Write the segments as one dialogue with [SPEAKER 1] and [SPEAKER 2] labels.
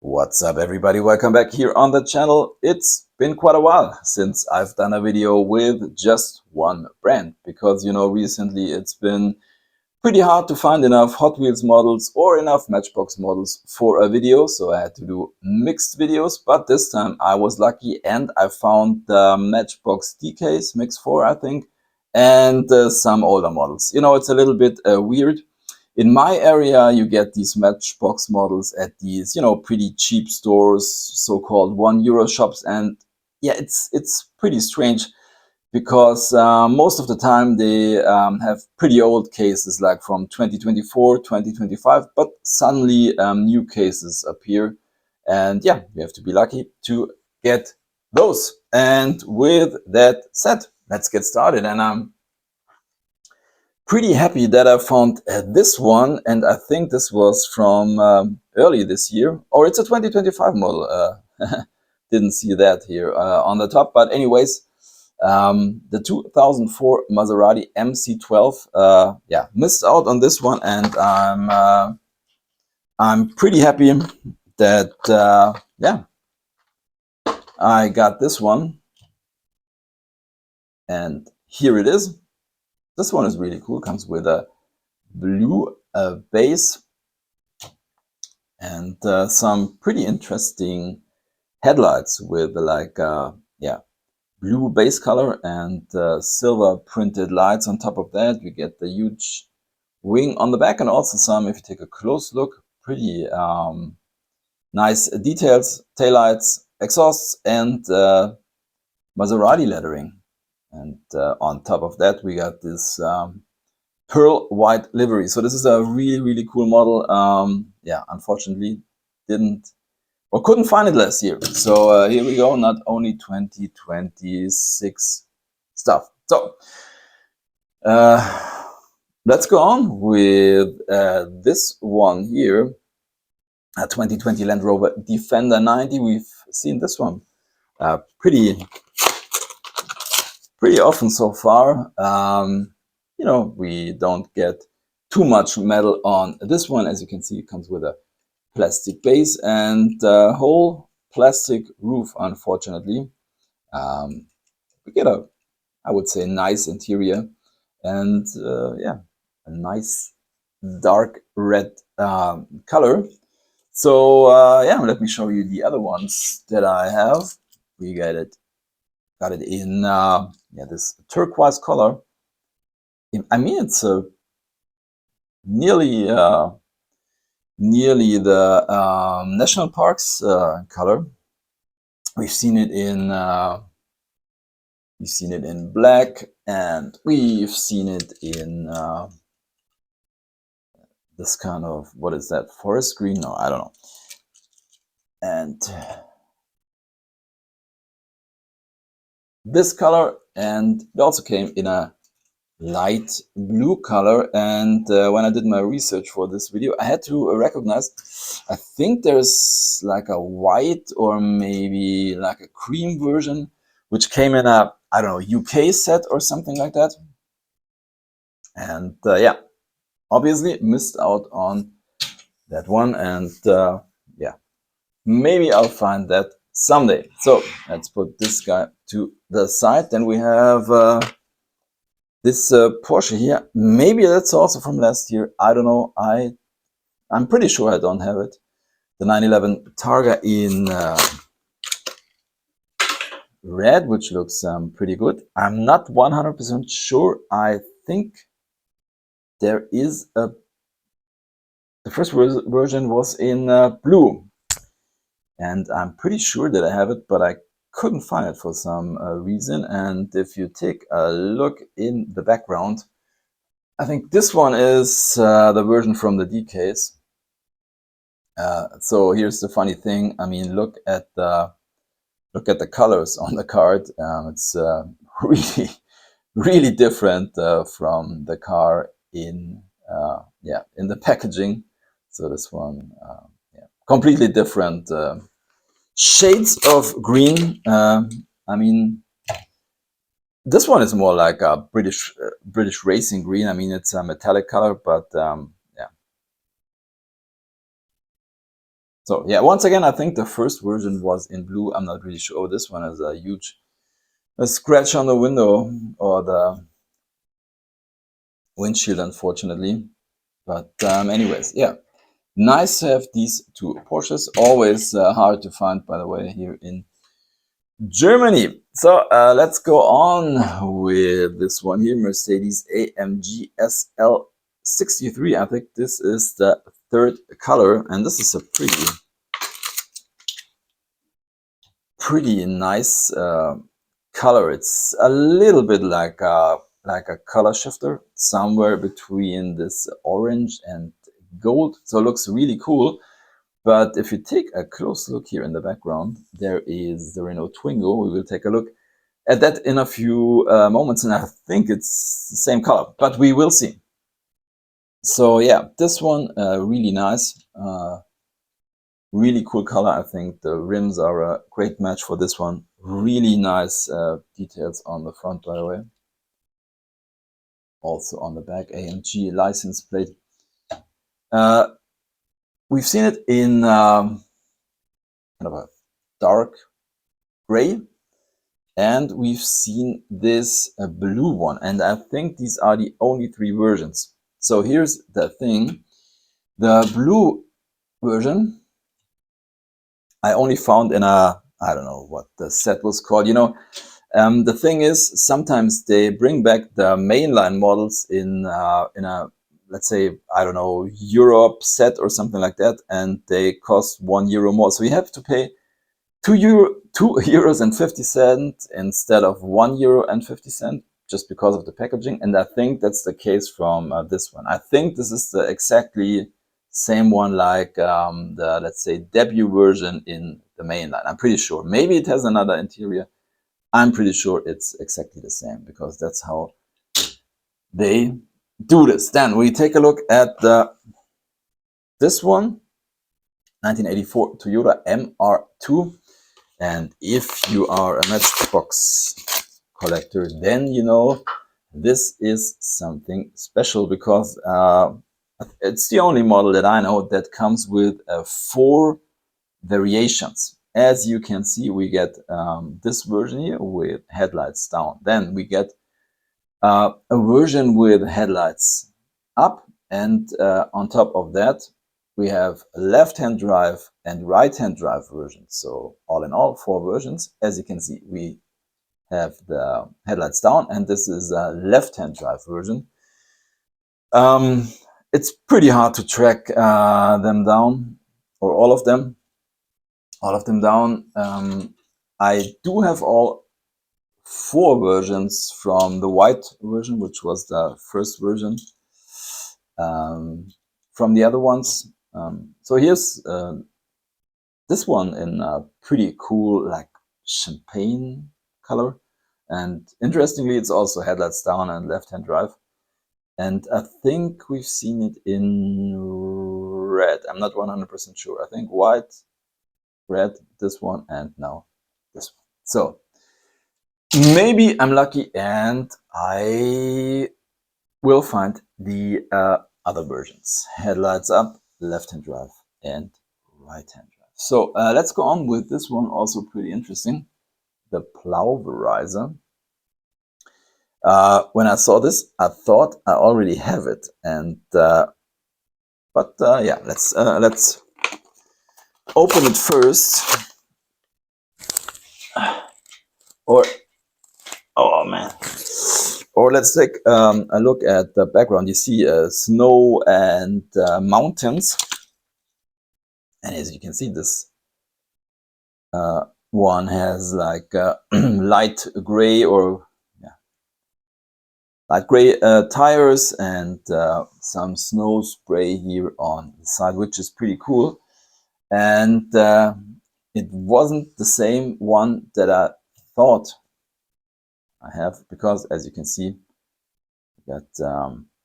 [SPEAKER 1] What's up everybody, welcome back here on the channel. It's been quite a while since I've done a video with just one brand because recently it's been pretty hard to find enough Hot Wheels models or enough Matchbox models for a video, so I had to do mixed videos. But this time I was lucky and I found the Matchbox D Case Mix 4 I think, and some older models. It's a little bit weird. In my area, you get these Matchbox models at these, pretty cheap stores, so-called €1 shops, and yeah, it's pretty strange because most of the time they have pretty old cases, like from 2024, 2025, but suddenly new cases appear, and yeah, you have to be lucky to get those. And with that said, let's get started. And I'm pretty happy that I found this one, and I think this was from early this year, or it's a 2025 model. Didn't see that here on the top, but anyways, the 2004 Maserati MC12. Yeah, missed out on this one, and I'm pretty happy that yeah, I got this one, and here it is. This one is really cool. Comes with a blue base and some pretty interesting headlights with like yeah, blue base color and silver printed lights. On top of that, we get the huge wing on the back, and also some, if you take a close look, pretty nice details, taillights, exhausts, and Maserati lettering. And on top of that, we got this pearl white livery. So this is a really cool model. Yeah, unfortunately didn't or couldn't find it last year. So here we go, not only 2026 stuff. So let's go on with this one here, a 2020 Land Rover Defender 90. We've seen this one pretty often so far. We don't get too much metal on this one. As you can see, it comes with a plastic base and a whole plastic roof, unfortunately. We get a, I would say, nice interior, and yeah, a nice dark red color. So yeah, let me show you the other ones that I have. We got it in yeah, this turquoise color. I mean, it's nearly the national parks color. We've seen it in black, and we've seen it in this kind of, what is that, forest green? No, I don't know. And this color, and it also came in a light blue color. And when I did my research for this video, I had to recognize, I think there's like a white or maybe like a cream version which came in a, I don't know, UK set or something like that. And yeah, obviously missed out on that one, and yeah, maybe I'll find that someday. So let's put this guy to the side. Then we have this Porsche here. Maybe that's also from last year. I don't know. I'm pretty sure I don't have it. The 911 Targa in red, which looks pretty good. I'm not 100% sure. I think there is a... The first version was in blue, and I'm pretty sure that I have it, but I couldn't find it for some reason. And if you take a look in the background, I think this one is the version from the D Case. So here's the funny thing. I mean, look at the colors on the card. It's really different from the car in yeah, in the packaging. So this one, yeah, completely different shades of green. I mean, this one is more like a British racing green. I mean, it's a metallic color, but yeah. So yeah, once again, I think the first version was in blue. I'm not really sure. Oh, this one has a huge scratch on the window or the windshield, unfortunately. But anyways, yeah, nice to have these two Porsches. Always hard to find, by the way, here in Germany. So let's go on with this one here, Mercedes-AMG SL63. I think this is the third color, and this is a pretty nice color. It's a little bit like a color shifter, somewhere between this orange and gold. So it looks really cool. But if you take a close look here in the background, there is the Renault Twingo. We will take a look at that in a few moments, and I think it's the same color, but we will see. So yeah, this one really nice, really cool color. I think the rims are a great match for this one. Really nice details on the front, by the way. Also on the back, AMG license plate. We've seen it in kind of a dark gray, and we've seen this blue one, and I think these are the only three versions. So here's the thing, the blue version I only found in a, I don't know what the set was called, you know. The thing is, sometimes they bring back the mainline models in a, let's say, I don't know, Europe set or something like that, and they cost €1 more. So you have to pay €2 and 50 cents instead of €1 and 50 cents, just because of the packaging. And I think that's the case from this one. I think this is the exactly same one like the, let's say, debut version in the mainline. I'm pretty sure. Maybe it has another interior. I'm pretty sure it's exactly the same, because that's how they do this. Then we take a look at this one, 1984 Toyota MR2. And if you are a Matchbox collector, then you know this is something special, because it's the only model that I know that comes with 4 variations. As you can see, we get this version here with headlights down. Then we get a version with headlights up, and on top of that, we have left-hand drive and right-hand drive versions. So all in all, 4 versions. As you can see, we have the headlights down, and this is a left-hand drive version. It's pretty hard to track them down, or all of them down. I do have all 4 versions from the white version, which was the first version from the other ones. So here's this one in a pretty cool, like, champagne color. And interestingly, it's also headlights down and left-hand drive. And I think we've seen it in red. I'm not 100% sure. I think white, red, this one, and now this one. So maybe I'm lucky and I will find the other versions. Headlights up, left-hand drive, and right-hand drive. So let's go on with this one, also pretty interesting. The pulverizer. When I saw this, I thought I already have it, and but yeah, let's open it first. Or oh man, or let's take a look at the background. You see snow and mountains, and as you can see, this one has like light gray or light gray tires, and some snow spray here on the side, which is pretty cool. And it wasn't the same one that I thought I have, because as you can see, we got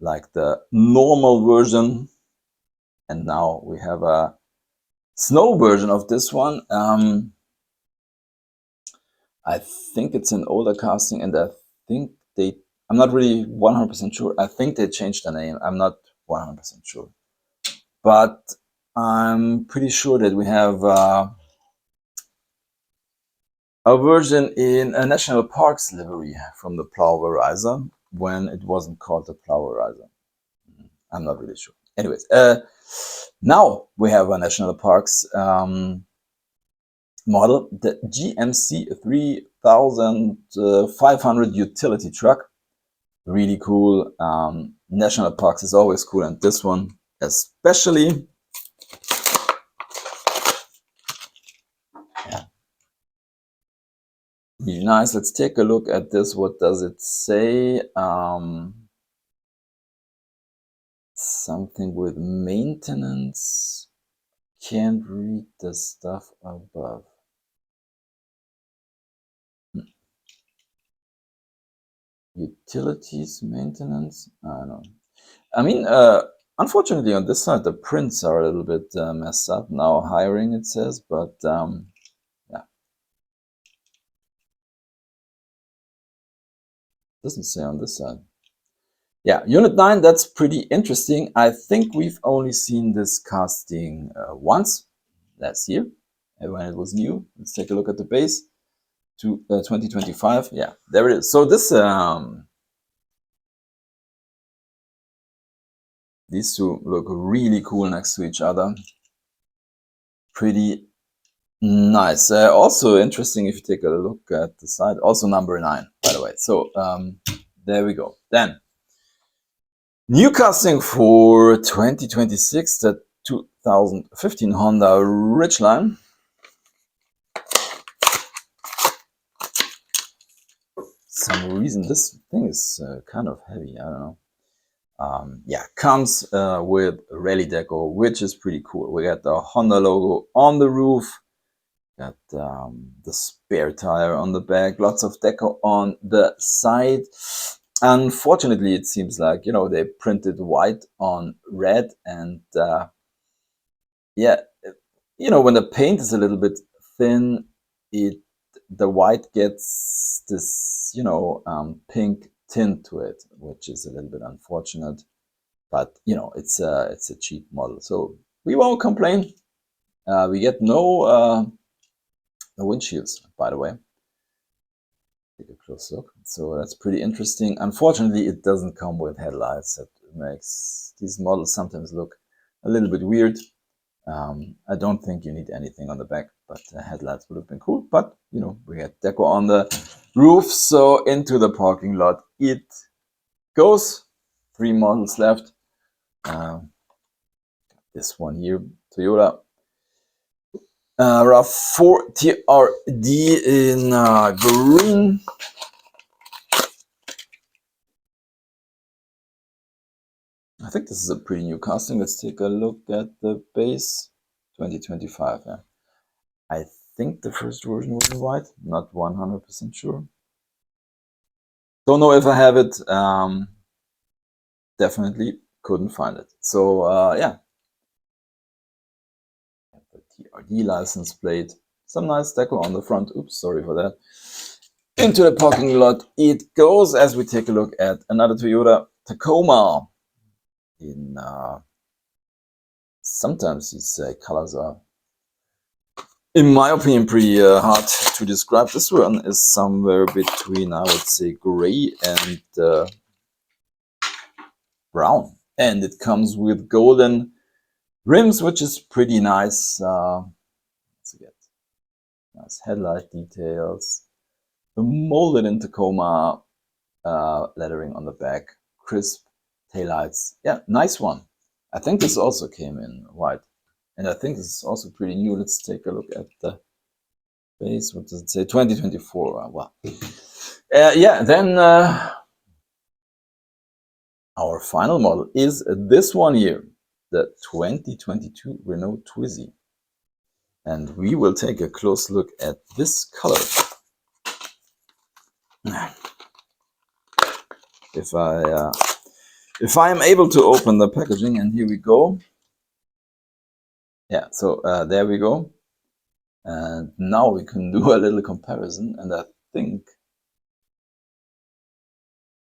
[SPEAKER 1] like the normal version, and now we have a snow version of this one. I think it's an older casting, and I think I'm not really 100% sure. I think they changed the name. I'm not 100% sure. But I'm pretty sure that we have a version in a national parks livery from the Pulverizer when it wasn't called the Pulverizer. I'm not really sure. Anyways, now we have a national parks model, the GMC 3500 utility truck. Really cool. National parks is always cool, and this one especially. Yeah. Really nice. Let's take a look at this. What does it say? Something with maintenance. Can't read the stuff above. Utilities, maintenance. I don't know. I mean, unfortunately, on this side, the prints are a little bit messed up. Now hiring, it says, but yeah. Doesn't say on this side. Yeah, Unit 9, that's pretty interesting. I think we've only seen this casting once last year when it was new. Let's take a look at the base to 2025. Yeah, there it is. So this these two look really cool next to each other. Pretty nice. Also interesting if you take a look at the side. Also number 9, by the way. So there we go. Then new casting for 2026, the 2015 Honda Ridgeline. Some reason this thing is kind of heavy. I don't know. Yeah, comes with rally deco, which is pretty cool. We got the Honda logo on the roof. Got the spare tire on the back. Lots of deco on the side. Unfortunately, it seems like, you know, they printed white on red, and yeah, you know, when the paint is a little bit thin, the white gets this, you know, pink tint to it, which is a little bit unfortunate. But you know, it's a cheap model, so we won't complain. We get no windshields, by the way. Take a close look. So that's pretty interesting. Unfortunately, it doesn't come with headlights. That makes these models sometimes look a little bit weird. I don't think you need anything on the back, but headlights would have been cool. But you know, we had deco on the roof, so into the parking lot it goes. 3 models left. This one here, Toyota RAV4 TRD in green. I think this is a pretty new casting. Let's take a look at the base. 2025. Yeah. I think the first version was in white. Not 100% sure. Don't know if I have it. Definitely couldn't find it. So yeah. The TRD license plate. Some nice deco on the front. Oops, sorry for that. Into the parking lot it goes as we take a look at another Toyota Tacoma. In sometimes these colors are, in my opinion, pretty hard to describe. This one is somewhere between, I would say, gray and brown, and it comes with golden rims, which is pretty nice. Let's get nice headlight details. The molded in Tacoma lettering on the back, crisp taillights. Yeah, nice one. I think this also came in white. And I think this is also pretty new. Let's take a look at the base. What does it say? 2024. Wow. Yeah, then our final model is this one here, the 2022 Renault Twizzy. And we will take a close look at this color. If I am able to open the packaging, and here we go. Yeah, so there we go. And now we can do a little comparison, and I think,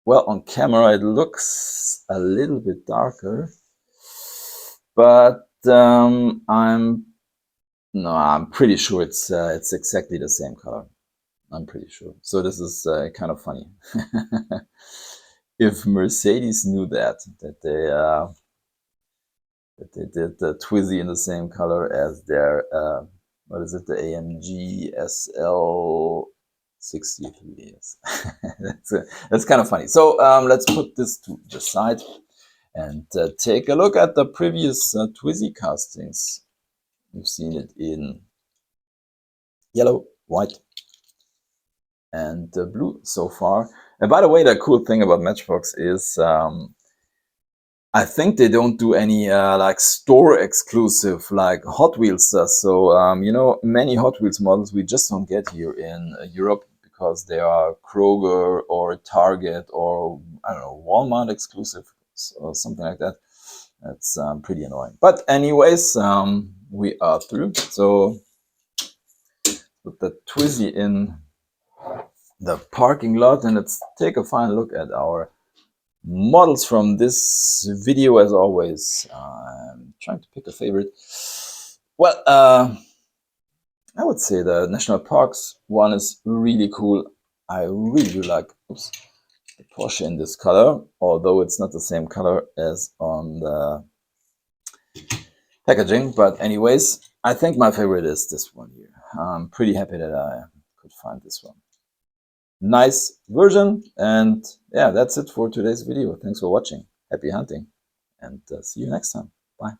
[SPEAKER 1] well, on camera it looks a little bit darker, but I'm pretty sure it's exactly the same color. I'm pretty sure. So this is kind of funny. If Mercedes knew that they did the Twizzy in the same color as their what is it, the AMG SL63. Yes. That's kind of funny. So let's put this to the side and take a look at the previous Twizzy castings. You've seen it in yellow, white, and blue so far. And by the way, the cool thing about Matchbox is I think they don't do any like store exclusive like Hot Wheels stuff. So you know, many Hot Wheels models we just don't get here in Europe because they are Kroger or Target or I don't know, Walmart exclusive or something like that. That's pretty annoying. But anyways, we are through. So put the Twizzy in the parking lot and let's take a final look at our models from this video. As always, I'm trying to pick a favorite. Well, I would say the National Parks one is really cool. I really do like the Porsche in this color, although it's not the same color as on the packaging. But anyways, I think my favorite is this one here. I'm pretty happy that I could find this one. Nice version. And yeah, that's it for today's video. Thanks for watching. Happy hunting and see you next time. Bye.